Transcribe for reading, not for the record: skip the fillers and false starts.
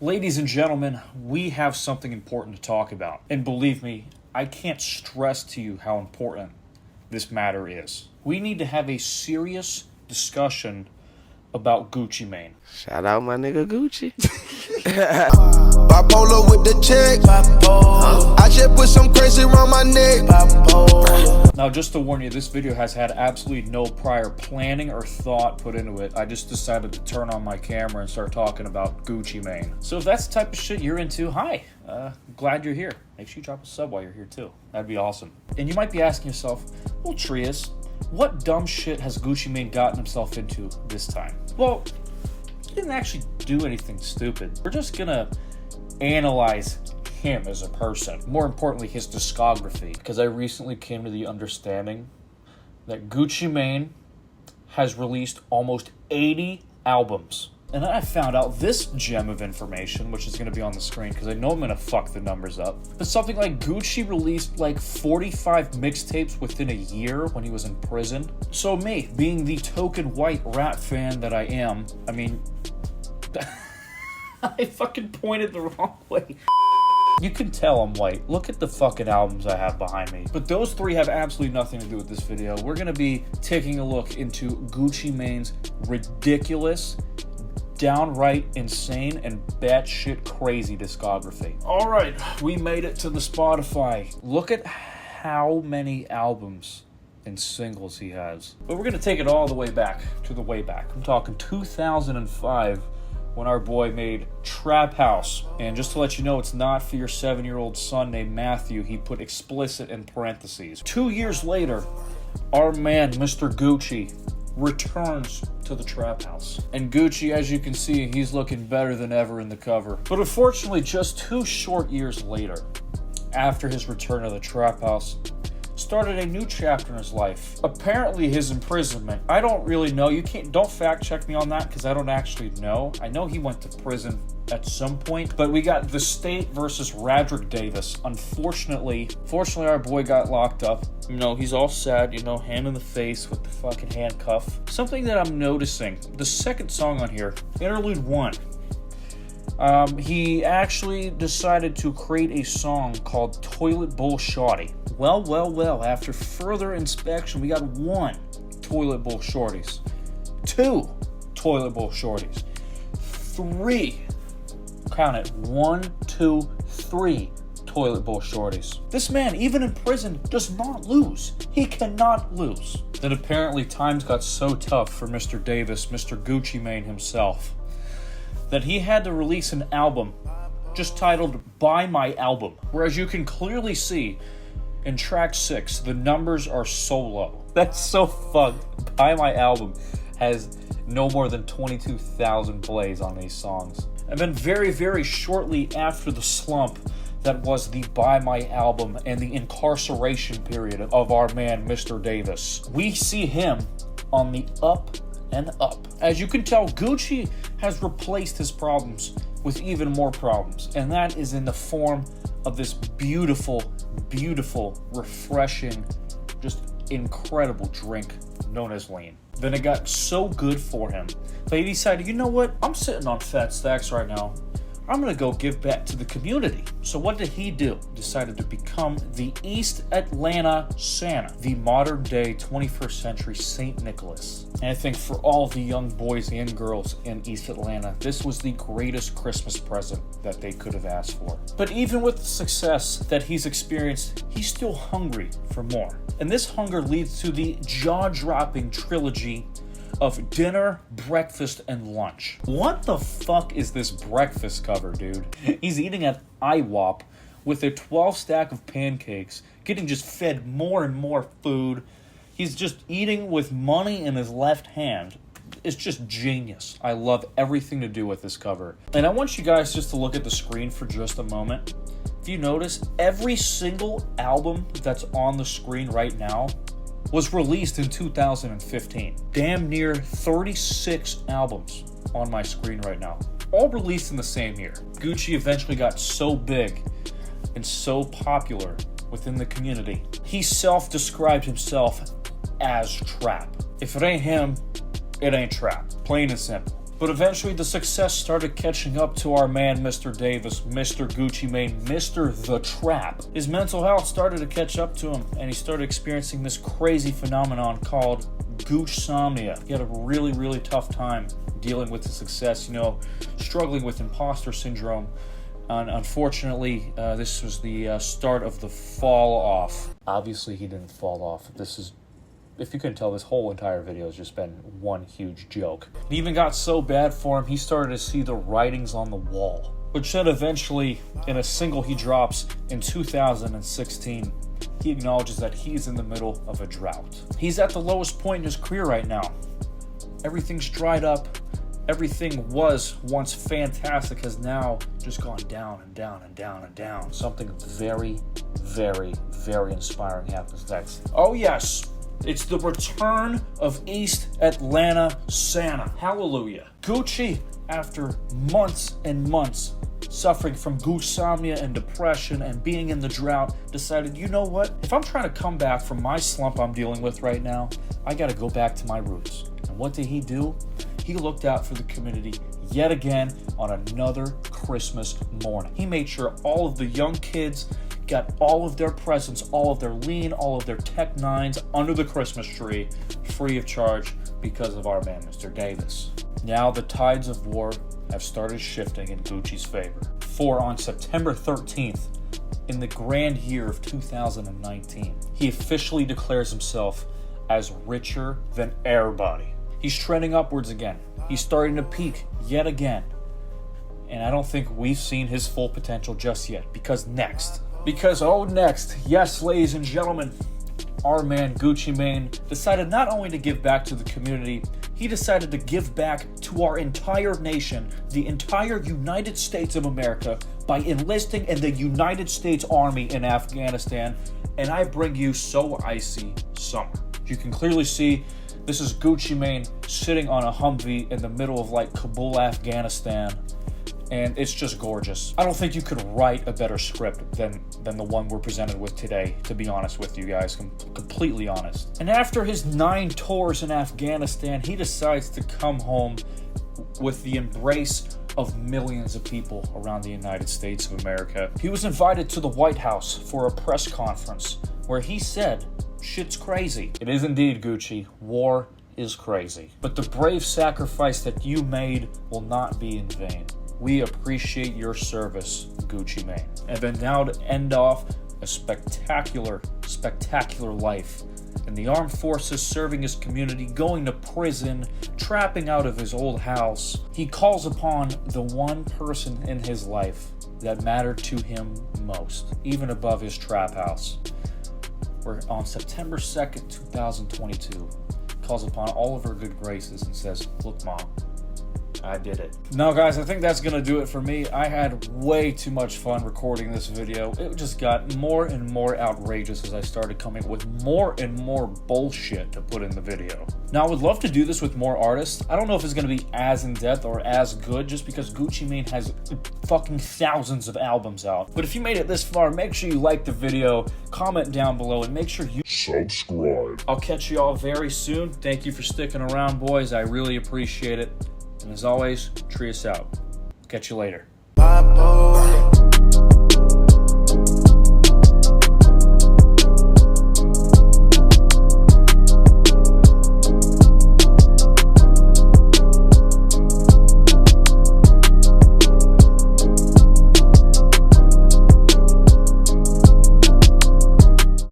Ladies and gentlemen, we have something important to talk about. And believe me, I can't stress to you how important this matter is. We need to have a serious discussion about Gucci Mane. Shout out my nigga Gucci. Bipolar with the check. I just put some crazy around my neck. Now, just to warn you, this video has had absolutely no prior planning or thought put into it. I just decided to turn on my camera and start talking about Gucci Mane. So if that's the type of shit you're into, hi. Glad you're here. Make sure you drop a sub while you're here too. That'd be awesome. And you might be asking yourself, well, Trious, what dumb shit has Gucci Mane gotten himself into this time? Well, he didn't actually do anything stupid. We're just gonna analyze him as a person. More importantly, his discography. Because I recently came to the understanding that Gucci Mane has released almost 80 albums. And then I found out this gem of information, which is going to be on the screen because I know I'm going to fuck the numbers up. But something like Gucci released like 45 mixtapes within a year when he was in prison. So me, being the token white rap fan that I am, I mean, I fucking pointed the wrong way. You can tell I'm white. Look at the fucking albums I have behind me. But those three have absolutely nothing to do with this video. We're going to be taking a look into Gucci Mane's ridiculous, downright insane, and batshit crazy discography. All right, we made it to the Spotify. Look at how many albums and singles he has. But we're going to take it all the way back to the way back. I'm talking 2005. When our boy made Trap House. And just to let you know, it's not for your 7-year-old son named Matthew. He put explicit in parentheses. 2 years later, our man, Mr. Gucci, returns to the Trap House. And Gucci, as you can see, he's looking better than ever in the cover. But unfortunately, just 2 short years later, after his return to the Trap House, started a new chapter in his life. Apparently his imprisonment, I don't really know. Don't fact check me on that because I don't actually know. I know he went to prison at some point, but we got The State versus Radrick Davis. Unfortunately, our boy got locked up. You know, he's all sad, you know, hand in the face with the fucking handcuff. Something that I'm noticing, the second song on here, Interlude 1, he actually decided to create a song called Toilet Bowl Shawty. Well, after further inspection, we got 1 Toilet Bowl Shorties, 2 Toilet Bowl Shorties, 3, count it, 1, 2, 3 Toilet Bowl Shorties. This man, even in prison, does not lose. He cannot lose. Then apparently times got so tough for Mr. Davis, Mr. Gucci Mane himself, that he had to release an album just titled Buy My Album, where as you can clearly see, in track 6, the numbers are so low. That's so fucked. Buy My Album has no more than 22,000 plays on these songs. And then very, very shortly after the slump that was the Buy My Album and the incarceration period of our man, Mr. Davis, we see him on the up and up. As you can tell, Gucci has replaced his problems with even more problems, and that is in the form of this beautiful, refreshing, just incredible drink known as lean. Then it got so good for him that he decided, you know what, I'm sitting on fat stacks right now. I'm going to go give back to the community. So what did he do? Decided to become the East Atlanta Santa, the modern day 21st century St. Nicholas. And I think for all the young boys and girls in East Atlanta, this was the greatest Christmas present that they could have asked for. But even with the success that he's experienced, he's still hungry for more. And this hunger leads to the jaw-dropping trilogy of dinner, breakfast, and lunch. What the fuck is this breakfast cover, dude? He's eating at IWOP with a 12 stack of pancakes, getting just fed more and more food. He's just eating with money in his left hand. It's just genius. I love everything to do with this cover. And I want you guys just to look at the screen for just a moment. If you notice, every single album that's on the screen right now was released in 2015. Damn near 36 albums on my screen right now, all released in the same year. Gucci eventually got so big and so popular within the community, he self-described himself as trap. If it ain't him, it ain't trap. Plain and simple. But eventually the success started catching up to our man, Mr. Davis, Mr. Gucci Mane, Mr. The Trap. His mental health started to catch up to him, and he started experiencing this crazy phenomenon called Goochsomnia. He had a really, really tough time dealing with the success, you know, struggling with imposter syndrome. And unfortunately, this was the start of the fall off. Obviously, he didn't fall off. If you couldn't tell, this whole entire video has just been one huge joke. It even got so bad for him, he started to see the writings on the wall. Which then eventually, in a single he drops in 2016, he acknowledges that he's in the middle of a drought. He's at the lowest point in his career right now. Everything's dried up. Everything was once fantastic has now just gone down and down and down and down. Something very, very, very inspiring happens next. Oh yes, it's the return of East Atlanta Santa. Hallelujah. Gucci, after months and months suffering from Goochsomnia and depression and being in the drought, decided, you know what? If I'm trying to come back from my slump I'm dealing with right now, I gotta go back to my roots. And what did he do? He looked out for the community yet again on another Christmas morning. He made sure all of the young kids got all of their presents, all of their lean, all of their Tech 9s under the Christmas tree, free of charge because of our man, Mr. Davis. Now the tides of war have started shifting in Gucci's favor. For on September 13th, in the grand year of 2019, he officially declares himself as richer than everybody. He's trending upwards again. He's starting to peak yet again. And I don't think we've seen his full potential just yet. Because next, yes, ladies and gentlemen, our man Gucci Mane decided not only to give back to the community, he decided to give back to our entire nation, the entire United States of America, by enlisting in the United States Army in Afghanistan. And I bring you So Icy Summer. You can clearly see this is Gucci Mane sitting on a Humvee in the middle of like Kabul, Afghanistan. And it's just gorgeous. I don't think you could write a better script than the one we're presented with today, to be honest with you guys, completely honest. And after his 9 tours in Afghanistan, he decides to come home with the embrace of millions of people around the United States of America. He was invited to the White House for a press conference where he said, shit's crazy. It is indeed, Gucci. War is crazy. But the brave sacrifice that you made will not be in vain. We appreciate your service, Gucci Mane. And then now to end off a spectacular, spectacular life in the armed forces, serving his community, going to prison, trapping out of his old house. He calls upon the one person in his life that mattered to him most, even above his trap house. Where on September 2nd, 2022, calls upon all of her good graces and says, look, Mom, I did it. Now, guys, I think that's going to do it for me. I had way too much fun recording this video. It just got more and more outrageous as I started coming up with more and more bullshit to put in the video. Now, I would love to do this with more artists. I don't know if it's going to be as in-depth or as good, just because Gucci Mane has fucking thousands of albums out. But if you made it this far, make sure you like the video, comment down below, and make sure you subscribe. I'll catch you all very soon. Thank you for sticking around, boys. I really appreciate it. And as always, Trious out. Catch you later.